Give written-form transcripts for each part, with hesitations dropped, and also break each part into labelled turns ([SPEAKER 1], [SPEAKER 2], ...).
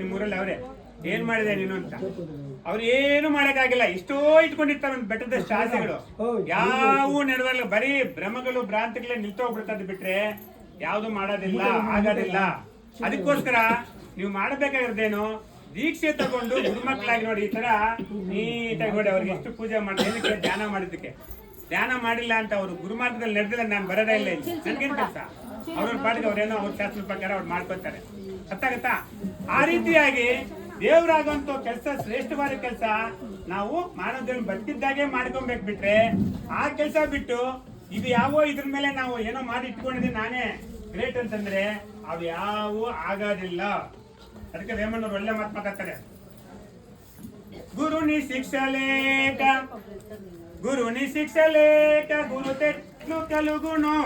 [SPEAKER 1] ನಿಮ್ಮೂರಲ್ಲಿ ಅವ್ರೆ ಏನ್ ಮಾಡಿದೆ ನೀನು ಅಂತ ಅವ್ರು ಏನು ಮಾಡಕ್ಕಾಗಿಲ್ಲ. ಇಷ್ಟೋ ಇಟ್ಕೊಂಡಿರ್ತಾರೆ ಒಂದು ಬೆಟ್ಟದಷ್ಟು ಆಸೆಗಳು, ಯಾವೂ ನೆರವಲ್ಲ. ಬರೀ ಭ್ರಮಗಳು ಭ್ರಾಂತಿಗಳೇ ನಿಲ್ತೋಗ್ಬಿಡ್ತದೆ ಬಿಟ್ರೆ ಯಾವ್ದು ಮಾಡೋದಿಲ್ಲ, ಆಗೋದಿಲ್ಲ. ಅದಕ್ಕೋಸ್ಕರ ನೀವು ಮಾಡಬೇಕಾಗಿರೋದೇನು, ದೀಕ್ಷೆ ತಗೊಂಡು ಗುರುಮಕ್ಕಳಾಗಿ ನೋಡಿ ಈ ತರ ನೀಟಾಗಿ ನೋಡಿ ಅವ್ರಿಗೆ ಎಷ್ಟು ಪೂಜೆ ಮಾಡಿದ್ರೆ ಧ್ಯಾನ ಮಾಡಿದ್ದಕ್ಕೆ. ಧ್ಯಾನ ಮಾಡಿಲ್ಲ ಅಂತ ಅವರು ಗುರುಮಾರ್ಗದಲ್ಲಿ ನಡೆದಿಲ್ಲ, ನಾನು ಬರೋದೇ ಇಲ್ಲ ಇಲ್ಲಿ, ನನ್ಗೇನ್ ಕೆಲಸ. ಅವ್ರ ಪಾಟಿಗೆ ಅವ್ರೇನೋ ಅವ್ರ ಶಾಸ್ತ್ರ ಪ್ರಕಾರ ಅವ್ರು ಮಾಡ್ಕೊತಾರೆ, ಗೊತ್ತಾಗತ್ತಾ? ಆ ರೀತಿಯಾಗಿ ದೇವರಾಗುವಂತ ಕೆಲಸ ಶ್ರೇಷ್ಠವಾದ ಕೆಲಸ ನಾವು ಮಾಡೋದನ್ನ ಬದುಕಿದ್ದಾಗೆ ಮಾಡ್ಕೊಬೇಕು. ಬಿಟ್ರೆ ಆ ಕೆಲಸ ಬಿಟ್ಟು ಇದು ಯಾವೋ ಇದ್ರ ಮೇಲೆ ನಾವು ಏನೋ ಮಾಡಿ ಇಟ್ಕೊಂಡಿದ್ದೀನಿ ನಾನೇ ಗ್ರೇಟ್ ಅಂತಂದ್ರೆ ಅವು ಯಾವೂ ಆಗೋದಿಲ್ಲ. ಅದಕ್ಕೆ ವೇಮಣ್ಣವ್ರು ಒಳ್ಳೆ ಮಾತು ಮಾತಾಡ್ತಾರೆ. ಗುರುನಿ ಶಿಕ್ಷಲೇಕ ಗುರುನಿ ಶಿಕ್ಷಲೇಕ ಗುರು ತೆట్లు ಕಲುಗುನು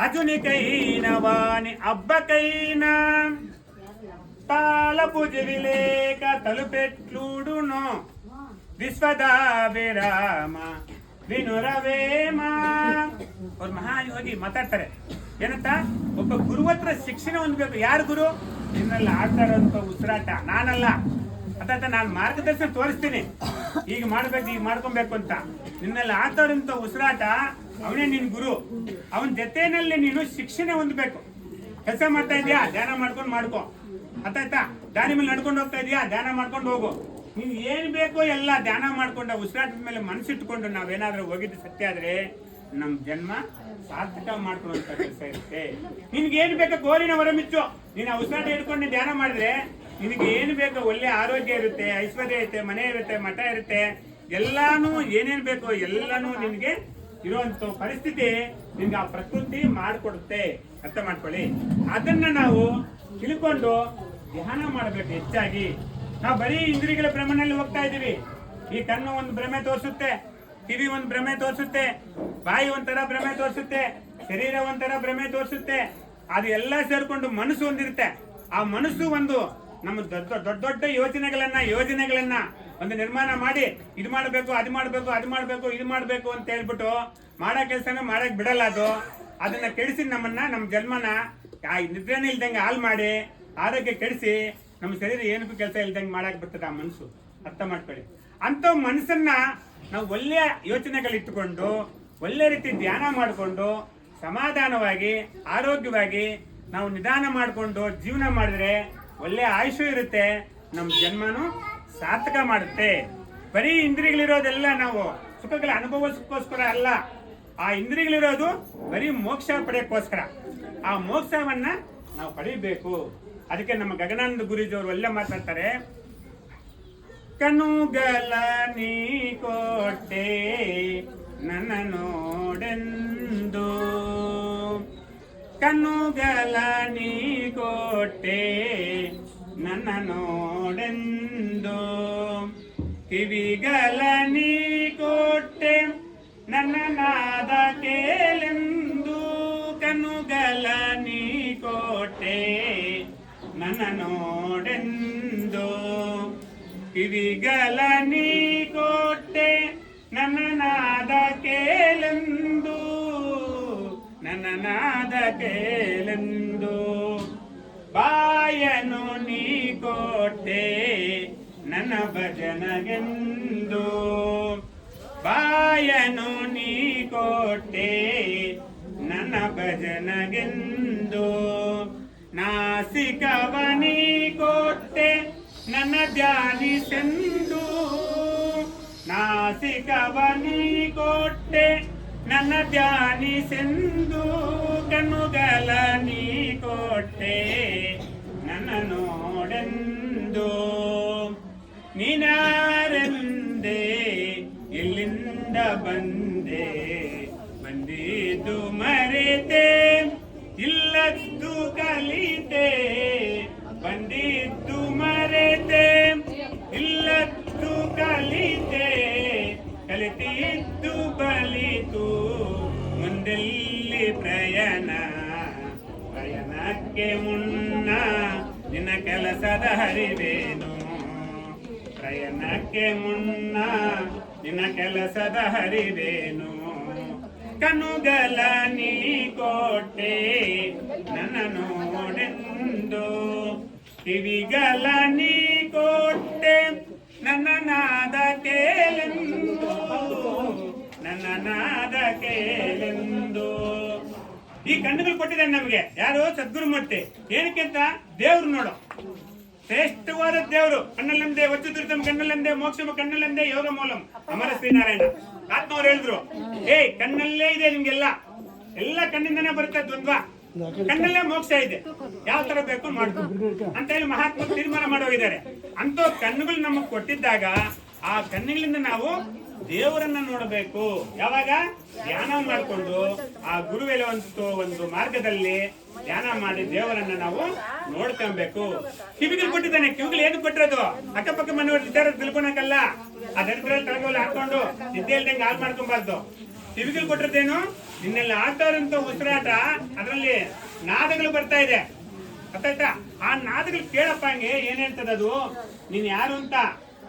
[SPEAKER 1] ಅಜುನಿಕೈನ ವಾಣಿ ಅಬ್ಬಕೈನ ತಾಳ ಪೂಜೆ ವಿಲೇಕ ತಲುಪೆಟ್ಲೂಡುನು ವಿಶ್ವದಾಭಿರಾಮ ವಿನುರವೇಮ. ಅವ್ರು ಮಹಾಯೋಗಿ ಮಾತಾಡ್ತಾರೆ ಏನಂತ, ಒಬ್ಬ ಗುರು ಹತ್ರ ಶಿಕ್ಷಣ ಹೊಂದಬೇಕು. ಯಾರು ಗುರು? ನಿನ್ನಲ್ಲಿ ಆಡ್ತಾ ಇರೋಂಥ ಉಸಿರಾಟ, ನಾನಲ್ಲ. ಅರ್ಥಾತ್ ನಾನು ಮಾರ್ಗದರ್ಶನ ತೋರಿಸ್ತೀನಿ, ಈಗ ಮಾಡ್ಬೇಕು, ಈಗ ಮಾಡ್ಕೊಬೇಕು ಅಂತ. ನಿನ್ನಲ್ಲಿ ಆಡ್ತಾ ಇರೋಂಥ ಉಸಿರಾಟ ಅವನೇ ನಿನ್ ಗುರು. ಅವನ ಜೊತೆಯಲ್ಲಿ ನೀನು ಶಿಕ್ಷಣ ಹೊಂದಬೇಕು. ಕೆಲಸ ಮಾಡ್ತಾ ಇದೀಯಾ, ಧ್ಯಾನ ಮಾಡ್ಕೊಂಡು ಮಾಡ್ಕೊ. ಅರ್ಥಾಯ್ತಾ? ದಾರಿ ಮೇಲೆ ನಡ್ಕೊಂಡು ಹೋಗ್ತಾ ಇದೀಯಾ, ಧ್ಯಾನ ಮಾಡ್ಕೊಂಡು ಹೋಗು. ನೀನ್ ಏನ್ ಬೇಕೋ ಎಲ್ಲ ಧ್ಯಾನ ಮಾಡ್ಕೊಂಡು ಉಸಿರಾಟದ ಮೇಲೆ ಮನಸ್ಸಿಟ್ಕೊಂಡು ನಾವೇನಾದ್ರೂ ಹೋಗಿದ್ದು ಸತ್ಯ ಆದ್ರೆ ನಮ್ ಜನ್ಮ ಸಾರ್ಥಕ ಮಾಡ್ಕೊಳ್ಳುವಂತ ಕೆಲಸ ಇರುತ್ತೆ. ನಿನ್ಗೆ ಏನ್ ಬೇಕೋ ಗೋರಿನ ಹೊರಮಿಚ್ಚು. ನೀನ್ ಉಸಿರಾಟ ಹಿಡ್ಕೊಂಡು ಧ್ಯಾನ ಮಾಡಿದ್ರೆ ನಿನಗೆ ಏನ್ ಬೇಕೋ ಒಳ್ಳೆ ಆರೋಗ್ಯ ಇರುತ್ತೆ, ಐಶ್ವರ್ಯ ಇರುತ್ತೆ, ಮನೆ ಇರುತ್ತೆ, ಮಠ ಇರುತ್ತೆ, ಎಲ್ಲಾನು ಏನೇನ್ ಬೇಕೋ ಎಲ್ಲಾನು ನಿನ್ಗೆ ಇರುವಂತ ಪರಿಸ್ಥಿತಿ ನಿನ್ಗೆ ಆ ಪ್ರಕೃತಿ ಮಾಡಿಕೊಡುತ್ತೆ. ಅರ್ಥ ಮಾಡ್ಕೊಳ್ಳಿ. ಅದನ್ನ ನಾವು ತಿಳ್ಕೊಂಡು ಧ್ಯಾನ ಮಾಡಬೇಕು ಹೆಚ್ಚಾಗಿ. ನಾವು ಬರೀ ಇಂದ್ರಿಯಗಳ ಭ್ರಮೆನಲ್ಲಿ ಹೋಗ್ತಾ ಇದೀವಿ. ಈ ಕಣ್ಣು ಒಂದು ಭ್ರಮೆ ತೋರಿಸುತ್ತೆ, ಕಿವಿ ಒಂದು ಭ್ರಮೆ ತೋರಿಸುತ್ತೆ, ಬಾಯಿ ಒಂಥರ ಭ್ರಮೆ ತೋರಿಸುತ್ತೆ, ಶರೀರ ಒಂಥರ ಭ್ರಮೆ ತೋರಿಸುತ್ತೆ. ಅದು ಎಲ್ಲ ಸೇರ್ಕೊಂಡು ಮನಸ್ಸು ಒಂದಿರುತ್ತೆ. ಆ ಮನಸ್ಸು ಒಂದು ನಮ್ಮ ದೊಡ್ಡ ದೊಡ್ಡ ಯೋಜನೆಗಳನ್ನ ಒಂದು ನಿರ್ಮಾಣ ಮಾಡಿ ಇದು ಮಾಡಬೇಕು, ಅದು ಮಾಡಬೇಕು, ಅದು ಮಾಡಬೇಕು, ಇದು ಮಾಡಬೇಕು ಅಂತ ಹೇಳ್ಬಿಟ್ಟು ಮಾಡೋ ಕೆಲಸನ ಮಾಡಕ್ ಬಿಡಲ್ಲ. ಅದನ್ನ ಕೆಡಿಸಿ ನಮ್ಮ ಜನ್ಮನ ನಿದ್ರೆನೇ ಇಲ್ದಂಗೆ ಹಾಳು ಮಾಡಿ ಆರೋಗ್ಯ ಕೆಡಿಸಿ ನಮ್ಮ ಶರೀರ ಏನಕ್ಕೂ ಕೆಲಸ ಇಲ್ದಂಗೆ ಮಾಡಕ್ ಬರ್ತದೆ ಆ ಮನಸ್ಸು. ಅರ್ಥ ಮಾಡ್ಕೊಳ್ಳಿ. ಅಂತ ಮನಸ್ಸನ್ನ ನಾವು ಒಳ್ಳೆಯ ಯೋಚನೆಗಳಿಟ್ಟುಕೊಂಡು ಒಳ್ಳೆ ರೀತಿ ಧ್ಯಾನ ಮಾಡಿಕೊಂಡು ಸಮಾಧಾನವಾಗಿ ಆರೋಗ್ಯವಾಗಿ ನಾವು ನಿಧಾನ ಮಾಡಿಕೊಂಡು ಜೀವನ ಮಾಡಿದ್ರೆ ಒಳ್ಳೆ ಆಯುಷು ಇರುತ್ತೆ, ನಮ್ಮ ಜನ್ಮನು ಸಾರ್ಥಕ ಮಾಡುತ್ತೆ. ಬರೀ ಇಂದ್ರಿಯಗಳಿರೋದೆಲ್ಲ ನಾವು ಸುಖಗಳ ಅನುಭವಿಸೋಕ್ಕೋಸ್ಕರ ಅಲ್ಲ. ಆ ಇಂದ್ರಿಯಗಳಿರೋದು ಬರೀ ಮೋಕ್ಷ ಪಡೆಯೋಕ್ಕೋಸ್ಕರ. ಆ ಮೋಕ್ಷವನ್ನ ನಾವು ಪಡಿಬೇಕು. ಅದಕ್ಕೆ ನಮ್ಮ ಗಗನಾನಂದ ಗುರೂಜಿಯವರು ಒಳ್ಳೆ ಮಾತಾಡ್ತಾರೆ. ಕನುಗಲ ನೀ ಕೊಟ್ಟೆ ನನ್ನ ನೋಡೆಂದು, ಕನುಗಲ ನೀ ಕೊಟ್ಟೆ ನನ್ನ ನೋಡೆಂದು, ಕಿವಿಗಲ ನೀ ಕೊಟ್ಟೆ ನನ್ನ ನಾದ ಕೇಳೆಂದು, ಕನುಗಲ ನೀ ಕೊಟ್ಟೆ ನನ್ನ ನೋಡೆಂದು, ಕಿವಿಗಲ ನೀ ಕೊಟ್ಟೆ ನನ್ನ ನಾದ ಕೇಳೆಂದು, ನನ್ನ ನಾದ ಕೇಳೆಂದು, ಬಾಯನು ನೀ ಕೊಟ್ಟೆ ನನ್ನ ಭಜನಗೆಂದು, ಬಾಯನು ನೀ ಕೊಟ್ಟೆ ನನ್ನ ಭಜನಗೆಂದು, ನಾಸಿಕವ ನೀ ಕೊಟ್ಟೆ ನನ್ನ ಧ್ಯಾನಿಸೆಂದು, ನಾಸಿಕವ ನೀ ಕೊಟ್ಟೆ ನನ್ನ ಧ್ಯಾನಿಸೆಂದು, ಕಣ್ಣುಗಳ ನೀ ಕೊಟ್ಟೆ ನನ್ನ ನೋಡೆಂದು, ನೀನಾರೆಂದೆ ಎಲ್ಲಿಂದ ಬಂದೆ, ಬಂದಿದ್ದು ಮರೆತೆ ಇಲ್ಲದ್ದು ಕಲಿತೆ, ಬಂದಿದ್ದು ಮರೆತೆ ಇಲ್ಲದ್ದು ಕಲಿತೆ, ಕಲಿತಿದ್ದು ಬಲಿತು ಮುಂದೆಲ್ಲಿ ಪ್ರಯಾಣ, ಪ್ರಯಾಣಕ್ಕೆ ಮುನ್ನ ನಿನ್ನ ಕೆಲಸದ ಹರಿವೇನು, ಪ್ರಯಾಣಕ್ಕೆ ಮುನ್ನ ನಿನ್ನ ಕೆಲಸದ ಹರಿವೇನು, ಕನುಗಲ ನೀ ಕೊಟ್ಟೆ ನನ್ನ ನೋಡೆಂದು, ಕಿವಿಗಳ ನೀ ಕೊಟ್ಟೆ ನನ್ನ ನಾದ ಕೇಳೆಂದು, ನನ್ನ ನಾದ ಕೇಳೆಂದು. ಈ ಕಣ್ಣುಗಳು ಕೊಟ್ಟಿದ್ದಾನೆ ನಮಗೆ ಯಾರು? ಸದ್ಗುರುಮೂರ್ತಿ. ಏನಕ್ಕೆ ಅಂತ ದೇವ್ರು ನೋಡು, ಶ್ರೇಷ್ಠವಾದ ದೇವರು. ಕಣ್ಣಲ್ಲಂದೆ ವಚ್ಚುದುರಿತಂ ಕಣ್ಣಲ್ಲಂದೆ ಮೋಕ್ಷಮ ಕಣ್ಣಲ್ಲಂದೆ ಯೋಗ ಮೂಲಂ ಅಮರ ಶ್ರೀನಾರಾಯಣ ಆತ್ಮವ್ರು ಹೇಳಿದ್ರು. ಕಣ್ಣಲ್ಲೇ ಇದೆ ನಿಮ್ಗೆಲ್ಲ, ಎಲ್ಲ ಕಣ್ಣಿಂದನೇ ಬರುತ್ತೆ ದ್ವಂದ್ವ, ಕಣ್ಣಲ್ಲೇ ಮೋಕ್ಷ ಇದೆ, ಯಾವ ತರ ಬೇಕು ಮಾಡ್ಕೊ ಅಂತ ಹೇಳಿ ಮಹಾತ್ಮ ತೀರ್ಮಾನ ಮಾಡೋಗಿದ್ದಾರೆ. ಅಂತೂ ಕಣ್ಣುಗಳು ನಮಗ್ ಕೊಟ್ಟಿದ್ದಾಗ ಆ ಕಣ್ಣುಗಳಿಂದ ನಾವು ದೇವರನ್ನ ನೋಡಬೇಕು. ಯಾವಾಗ? ಧ್ಯಾನ ಮಾಡಿಕೊಂಡು ಆ ಗುರು ಹೇಳುವಂತ ಒಂದು ಮಾರ್ಗದಲ್ಲಿ ಧ್ಯಾನ ಮಾಡಿ ದೇವರನ್ನ ನಾವು ನೋಡ್ಕೊಬೇಕು. ಕಿವಿಗಳು ಕೊಟ್ಟಿದ್ದಾನೆ. ಕಿವಿಗಳು ಏನು ಕೊಟ್ಟಿರೋದು? ಅಕ್ಕಪಕ್ಕ ಮನೆಯವ್ರ ವಿಚಾರ ತಿಳ್ಕೊಳಕಲ್ಲ, ಅದರಲ್ಲಿ ತಳಗೋಲು ಹಾಕೊಂಡು ನಿದ್ದೆ ಇಲ್ದಂಗೆ ಹಾಳು ಮಾಡ್ಕೊಬಾರ್ದು. ಕಿವಿಗಳು ಕೊಟ್ಟಿರೋದೇನು? ನಿನ್ನೆಲ್ಲ ಆಡ್ತಾರಂತ ಉಸಿರಾಟ, ಅದರಲ್ಲಿ ನಾದಗಳು ಬರ್ತಾ ಇದೆ, ಗೊತ್ತಾಯ್ತಾ? ಆ ನಾದಗಳು ಕೇಳಪ್ಪ, ಹಂಗೆ ಏನ್ ಹೇಳ್ತದ ಅದು, ನೀನ್ ಯಾರು ಅಂತ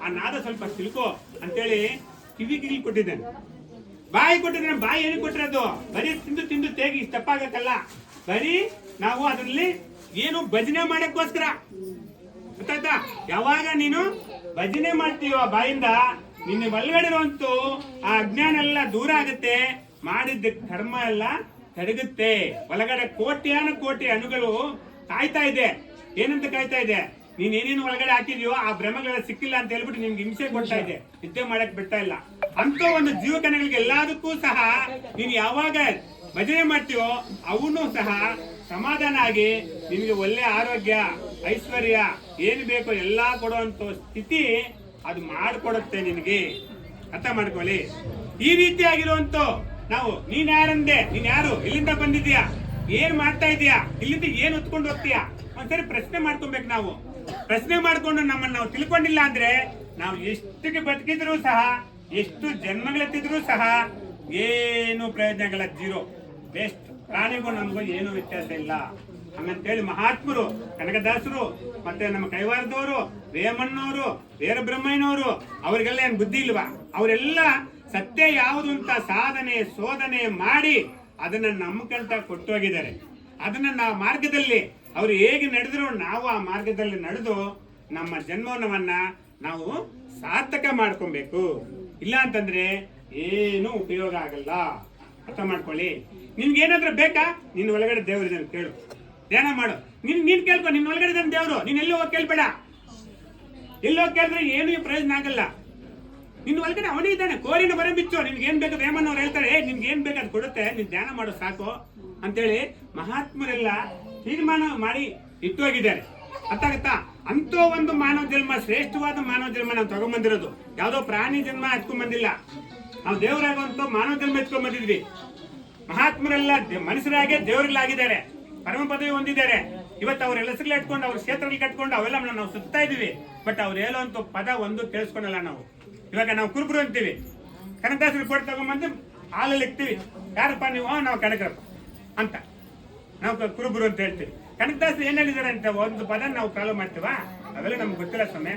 [SPEAKER 1] ಆ ನಾದ ಸ್ವಲ್ಪ ತಿಳ್ಕೊ ಅಂತೇಳಿ ಕಿವಿಗೆ ಕೊಟ್ಟಿದ್ದಾನೆ. ಬಾಯಿ ಕೊಟ್ಟಿದ್ದಾನೆ. ಬಾಯಿ ಏನು ಕೊಟ್ಟಿರೋದು? ಬರೀ ತಿಂದು ತಿಂದು ತೇಗಿ ತಪ್ಪಾಗಕ್ಕಲ್ಲ, ಬರೀ ನಾವು ಅದರಲ್ಲಿ ಏನು ಭಜನೆ ಮಾಡಕ್ಕೋಸ್ಕರ, ಗೊತ್ತಾಯ್ತಾ? ಯಾವಾಗ ನೀನು ಭಜನೆ ಮಾಡ್ತೀಯೋ ಆ ಬಾಯಿಂದ, ನಿನ್ನ ಒಳಗಡೆ ಇರುವಂತೂ ಆ ಅಜ್ಞಾನ ಎಲ್ಲ ದೂರ ಆಗುತ್ತೆ, ಮಾಡಿದ್ದ ಕರ್ಮ ಎಲ್ಲ ಕಡಗುತ್ತೆ. ಒಳಗಡೆ ಕೋಟ್ಯಾನು ಕೋಟಿ ಅಣುಗಳು ಕಾಯ್ತಾ ಇದೆ. ಏನಂತ ಕಾಯ್ತಾ ಇದೆ? ನೀನ್ ಏನೇನು ಒಳಗಡೆ ಹಾಕಿದ್ಯೋ ಆ ಭ್ರಮಗಳೆಲ್ಲ ಸಿಕ್ಕಿಲ್ಲ ಅಂತ ಹೇಳ್ಬಿಟ್ಟು ನಿಮ್ಗೆ ಹಿಂಸೆ ಕೊಡ್ತಾ ಇದೆ, ನಿದ್ದೆ ಮಾಡಕ್ ಬಿಡ್ತಾ ಇಲ್ಲ. ಅಂತ ಒಂದು ಜೀವಕಣಗಳಿಗೆ ಎಲ್ಲದಕ್ಕೂ ಸಹ ನೀನ್ ಯಾವಾಗ ಭಜನೆ ಮಾಡ್ತೀವೋ ಅವನು ಸಹ ಸಮಾಧಾನ ಆಗಿ ನಿಮ್ಗೆ ಒಳ್ಳೆ ಆರೋಗ್ಯ, ಐಶ್ವರ್ಯ, ಏನು ಬೇಕೋ ಎಲ್ಲಾ ಕೊಡುವಂತ ಸ್ಥಿತಿ ಅದು ಮಾಡಿಕೊಡುತ್ತೆ ನಿನಗೆ. ಅರ್ಥ ಮಾಡ್ಕೊಳ್ಳಿ. ಈ ರೀತಿಯಾಗಿರುವಂತ ನಾವು, ನೀನ್ ಯಾರಂದೆ, ನೀನ್ ಯಾರು, ಇಲ್ಲಿಂದ ಬಂದಿದ್ಯಾ, ಏನ್ ಮಾಡ್ತಾ ಇದೀಯಾ, ಇಲ್ಲಿಂದ ಏನ್ ಹೊತ್ಕೊಂಡು ಹೋಗ್ತೀಯಾ, ಒಂದ್ಸರಿ ಪ್ರಶ್ನೆ ಮಾಡ್ಕೊಬೇಕು. ನಾವು ಪ್ರಶ್ನೆ ಮಾಡ್ಕೊಂಡು ನಮ್ಮನ್ನ ನಾವು ತಿಳ್ಕೊಂಡಿಲ್ಲ ಅಂದ್ರೆ ನಾವು ಎಷ್ಟಕ್ಕೆ ಬದುಕಿದ್ರು ಸಹ, ಎಷ್ಟು ಜನ್ಮಗಳೆತ್ತಿದ್ರು ಸಹ ಏನು ಪ್ರಯೋಜನಗಳ ಜೀರೋ, ವೇಸ್ಟ್. ಪ್ರಾಣಿಗೂ ನಮಗೂ ಏನು ವ್ಯತ್ಯಾಸ ಇಲ್ಲ ಹಂಗಂತೇಳಿ ಮಹಾತ್ಮರು, ಕನಕದಾಸರು, ಮತ್ತೆ ನಮ್ಮ ಕೈವಾರದವರು, ವೇಮಣ್ಣವರು, ವೀರಬ್ರಹ್ಮಯ್ಯನವರು, ಅವ್ರಿಗೆಲ್ಲ ಏನ್ ಬುದ್ಧಿ ಇಲ್ವಾ? ಅವರೆಲ್ಲ ಸತ್ಯ ಯಾವುದು ಅಂತ ಸಾಧನೆ ಶೋಧನೆ ಮಾಡಿ ಅದನ್ನ ನಮ್ಮ ಕಂಟ ಕೊಟ್ಟು ಹೋಗಿದ್ದಾರೆ. ಅದನ್ನ ನಾವು ಮಾರ್ಗದಲ್ಲಿ ಅವ್ರು ಹೇಗೆ ನಡೆದ್ರು ನಾವು ಆ ಮಾರ್ಗದಲ್ಲಿ ನಡೆದು ನಮ್ಮ ಜನ್ಮವನ್ನ ನಾವು ಸಾರ್ಥಕ ಮಾಡ್ಕೊಬೇಕು. ಇಲ್ಲ ಅಂತಂದ್ರೆ ಏನು ಉಪಯೋಗ ಆಗಲ್ಲ. ಅರ್ಥ ಮಾಡ್ಕೊಳ್ಳಿ. ನಿನ್ಗೆ ಏನಾದ್ರೂ ಬೇಕಾ? ನಿನ್ನ ಒಳಗಡೆ ದೇವರಿದ್ದಾನೆ, ಕೇಳು, ಧ್ಯಾನ ಮಾಡು. ನೀನ್ ಕೇಳ್ಕೊ, ನಿನ್ನ ಒಳಗಡೆ ಇದ್ದಾನೆ ದೇವರು. ನೀನ್ ಎಲ್ಲೋ ಹೋಗಿ ಕೇಳ್ಬೇಡ. ಎಲ್ಲೋ ಕೇಳಿದ್ರೆ ಏನು ಪ್ರಯೋಜನ ಆಗಲ್ಲ. ನಿನ್ನ ಒಳಗಡೆ ಅವನೇ ಇದ್ದಾನೆ. ಕೋರಿನ ಬರ ಬಿಚ್ಚು. ನಿನ್ಗೆ ಏನ್ ಬೇಕು ವೇಮಣ್ಣವ್ರು ಹೇಳ್ತಾರೆ, ನಿನ್ಗೆ ಏನ್ ಬೇಕು ಅದು ಕೊಡುತ್ತೆ, ನೀನ್ ಧ್ಯಾನ ಮಾಡು ಸಾಕು ಅಂತೇಳಿ ಮಹಾತ್ಮರೆಲ್ಲ ತೀರ್ಮಾನ ಮಾಡಿ ಇಟ್ಟು ಹೋಗಿದ್ದಾರೆ. ಅರ್ಥ ಆಗತ್ತಾ? ಅಂತೋ ಒಂದು ಮಾನವ ಜನ್ಮ, ಶ್ರೇಷ್ಠವಾದ ಮಾನವ ಜನ್ಮ ನಾವು ತಗೊಂಡ್ಬಂದಿರೋದು. ಯಾವ್ದೋ ಪ್ರಾಣಿ ಜನ್ಮ ಹಚ್ಕೊಂಡ್ ಬಂದಿಲ್ಲ. ನಾವು ದೇವರಾಗುವಂತ ಮಾನವ ಜನ್ಮ ಎತ್ಕೊಂಡ್ ಬಂದಿದ್ವಿ. ಮಹಾತ್ಮರೆಲ್ಲ ಮನುಷ್ಯರಾಗೆ ದೇವರಲ್ಲಾಗಿದ್ದಾರೆ, ಪರಮ ಪದವಿ ಹೊಂದಿದ್ದಾರೆ. ಇವತ್ತು ಅವ್ರ ಹೆಸರಲ್ಲಿ ಇಟ್ಕೊಂಡು ಅವ್ರ ಕ್ಷೇತ್ರದಲ್ಲಿ ಕಟ್ಕೊಂಡು ಅವೆಲ್ಲ ನಾವು ಸುತ್ತಾ ಇದೀವಿ. ಬಟ್ ಅವ್ರು ಹೇಳುವಂತ ಪದ ಒಂದು ಕೇಳಿಸ್ಕೊಳಲ್ಲ ನಾವು. ಇವಾಗ ನಾವು ಕುರುಬರು ಅಂತೀವಿ, ಕನಕದಾಸ ರಿಪೋರ್ಟ್ ತಗೊಂಡ್ಬಂದು ಹಾಲಲ್ಲಿ ಇಕ್ತೀವಿ. ಯಾರಪ್ಪ ನೀವು? ನಾವು ಕನಕರಪ್ಪ ಅಂತ ನಾವು ಕುರುಬರು ಅಂತ ಹೇಳ್ತೀವಿ. ಕನಕದಾಸ ಏನ್ ಹೇಳಿದಾರೆ ಅಂತ ಒಂದು ಪದ ನಾವು ಫಾಲೋ ಮಾಡ್ತೀವ? ಅವೆಲ್ಲ ನಮ್ಗೆ ಗೊತ್ತಿಲ್ಲ ಸ್ವಾಮಿ.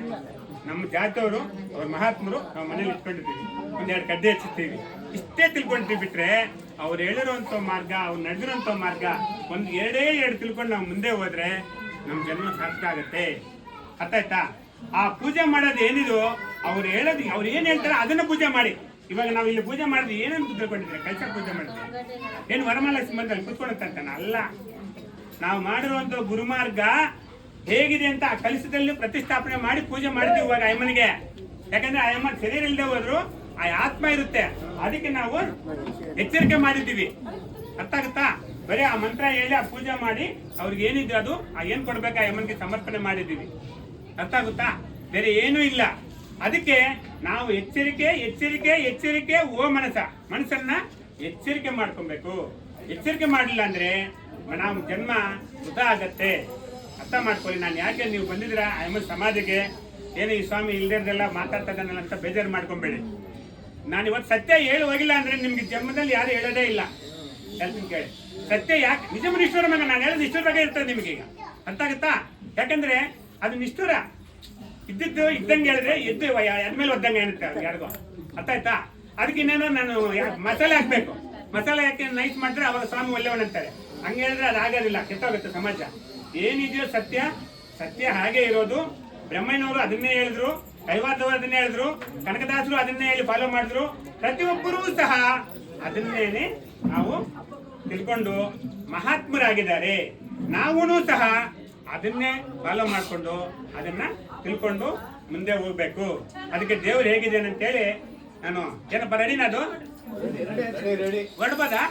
[SPEAKER 1] ನಮ್ಮ ಜಾತಿಯವರು, ಅವ್ರ ಮಹಾತ್ಮರು, ನಾವು ಮನೇಲಿ ಇಟ್ಕೊಂಡಿರ್ತೀವಿ, ಒಂದೆರಡು ಗಡ್ಡೆ ಹಚ್ಚಿರ್ತೀವಿ, ಇಷ್ಟೇ ತಿಳ್ಕೊಂತೀವಿ. ಬಿಟ್ರೆ ಅವ್ರು ಹೇಳಿರುವಂತ ಮಾರ್ಗ, ಅವ್ರು ನಡೆದಿರುವಂತ ಮಾರ್ಗ ಒಂದ್ ಎರಡು ತಿಳ್ಕೊಂಡು ನಾವು ಮುಂದೆ ಹೋದ್ರೆ ನಮ್ ಜನ್ಮ ಸಾರ್ಥಕ ಆಗತ್ತೆ. ಅರ್ಥ ಆಯ್ತಾ? ಆ ಪೂಜೆ ಮಾಡೋದು ಏನಿದು, ಅವ್ರು ಹೇಳೋದು, ಅವ್ರು ಏನ್ ಹೇಳ್ತಾರೆ ಅದನ್ನ ಪೂಜೆ ಮಾಡಿ. ಇವಾಗ ನಾವು ಇಲ್ಲಿ ಪೂಜೆ ಮಾಡಿದ್ವಿ, ಏನಂತ ತಿಳ್ಕೊಂಡಿದ್ರೆ ಕೈಸ ಪೂಜೆ ಮಾಡಿದ್ವಿ, ಏನು ವರಮಹಾಲಕ್ಷ್ಮಿ ಬಂದಲ್ಲಿ ಕುತ್ಕೊಂಡಂತಾನ ಅಲ್ಲ. ನಾವು ಮಾಡಿರುವಂತ ಗುರುಮಾರ್ಗ ಹೇಗಿದೆ ಅಂತ ಆ ಕಲಶದಲ್ಲಿ ಪ್ರತಿಷ್ಠಾಪನೆ ಮಾಡಿ ಪೂಜೆ ಮಾಡಿದ್ವಿ ಇವಾಗ ಅಯ್ಯಮ್ಮನಿಗೆ. ಯಾಕಂದ್ರೆ ಅಯ್ಯಮ್ಮ ಶರೀರ ಇಲ್ಲದೆ ಹೋದ್ರು ಆ ಆತ್ಮ ಇರುತ್ತೆ, ಅದಕ್ಕೆ ನಾವು ಎಚ್ಚರಿಕೆ ಮಾಡಿದ್ದೀವಿ. ಅರ್ಥ ಆಗುತ್ತಾ? ಬರೀ ಆ ಮಂತ್ರ ಹೇಳಿ ಆ ಪೂಜೆ ಮಾಡಿ ಅವ್ರಿಗೆ ಏನಿದೆ ಅದು ಆ ಏನ್ ಕೊಡ್ಬೇಕು ಆ ಅಮ್ಮನಿಗೆ ಸಮರ್ಪಣೆ ಮಾಡಿದ್ದೀವಿ. ಅರ್ಥ ಆಗುತ್ತಾ? ಬೇರೆ ಏನೂ ಇಲ್ಲ. ಅದಕ್ಕೆ ನಾವು ಎಚ್ಚರಿಕೆ ಎಚ್ಚರಿಕೆ ಎಚ್ಚರಿಕೆ ಓ ಮನಸ್ಸನ್ನ ಎಚ್ಚರಿಕೆ ಮಾಡ್ಕೊಬೇಕು. ಎಚ್ಚರಿಕೆ ಮಾಡಲಿಲ್ಲ ಅಂದ್ರೆ ನಾವು ಜನ್ಮ ವೃಥಾ ಆಗತ್ತೆ. ಅರ್ಥ ಮಾಡ್ಕೊಳ್ಳಿ. ನಾನು ಯಾಕೆ ನೀವು ಬಂದಿದ್ದೀರಾ ಅಯ್ಯಮ್ಮ ಸಮಾಧಿಗೆ, ಏನು ಈ ಸ್ವಾಮಿ ಇಲ್ದಿರದೆಲ್ಲ ಮಾತಾಡ್ತಾ ಇದ್ದಾನಲ್ಲ ಅಂತ ಬೇಜಾರು ಮಾಡ್ಕೊಂಬೇಡಿ. ನಾನು ಇವತ್ತು ಸತ್ಯ ಹೇಳಿ ಹೋಗಿಲ್ಲ ಅಂದ್ರೆ ನಿಮ್ಗೆ ಜನ್ಮದಲ್ಲಿ ಯಾರು ಹೇಳೋದೇ ಇಲ್ಲ. ಹೇಳ್ತೀನಿ ಕೇಳಿ, ಸತ್ಯ ಯಾಕೆ ನಿಜ ನಿಷ್ಠುರ ಮಗ, ನಾನು ಹೇಳೋದು ನಿಷ್ಠುರ ಬಗ್ಗೆ ಇರ್ತದೆ ನಿಮಗೆ. ಈಗ ಅರ್ಥ ಆಗುತ್ತಾ? ಯಾಕಂದ್ರೆ ಅದು ನಿಷ್ಠುರ ಇದ್ದಿದ್ದು ಇದ್ದಂಗೆ ಹೇಳಿದ್ರೆ ಎದ್ದು ಎದ್ಮೇಲೆ ಒದ್ದಂಗೆ ಏನುತ್ತೆ ಯಾರಿಗೋ. ಅರ್ಥ ಆಯ್ತಾ? ಅದಕ್ಕೆ ಇನ್ನೇನೋ ನಾನು ಮಸಾಲೆ ಹಾಕ್ಬೇಕು. ಮಸಾಲೆ ಹಾಕಿ ನೈಸ್ ಮಾಡಿದ್ರೆ ಅವಾಗ ಸ್ವಾಮಿ ಒಳ್ಳೆಯವನಂತಾರೆ. ಹಂಗೆ ಹೇಳಿದ್ರೆ ಅದು ಆಗೋದಿಲ್ಲ, ಕೆಟ್ಟೋಗುತ್ತೆ ಸಮಾಜ. ಏನಿದೆಯೋ ಸತ್ಯ ಸತ್ಯ ಹಾಗೆ ಇರೋದು. ಬ್ರಹ್ಮಣ್ಣವರು ಅದನ್ನೇ ಹೇಳಿದ್ರು, ಕೈವಾರದವರು ಅದನ್ನೇ ಹೇಳಿದ್ರು, ಕನಕದಾಸರು ಅದನ್ನೇ ಹೇಳಿ ಫಾಲೋ ಮಾಡಿದ್ರು. ಪ್ರತಿಯೊಬ್ಬರೂ ಸಹ ಅದನ್ನೇನೆ ನಾವು ತಿಳ್ಕೊಂಡು ಮಹಾತ್ಮರಾಗಿದ್ದಾರೆ. ನಾವೂ ಸಹ ಅದನ್ನೇ ಫಾಲೋ ಮಾಡಿಕೊಂಡು ಅದನ್ನ ತಿಳ್ಕೊಂಡು ಮುಂದೆ ಹೋಗ್ಬೇಕು. ಅದಕ್ಕೆ ದೇವ್ರು ಹೇಗಿದ್ದೇನೆ ಅಂತೇಳಿ ನಾನು ಏನಪ್ಪ ರೆಡಿನ ಅದು ಹೊರಡ್ಬೋದಾ?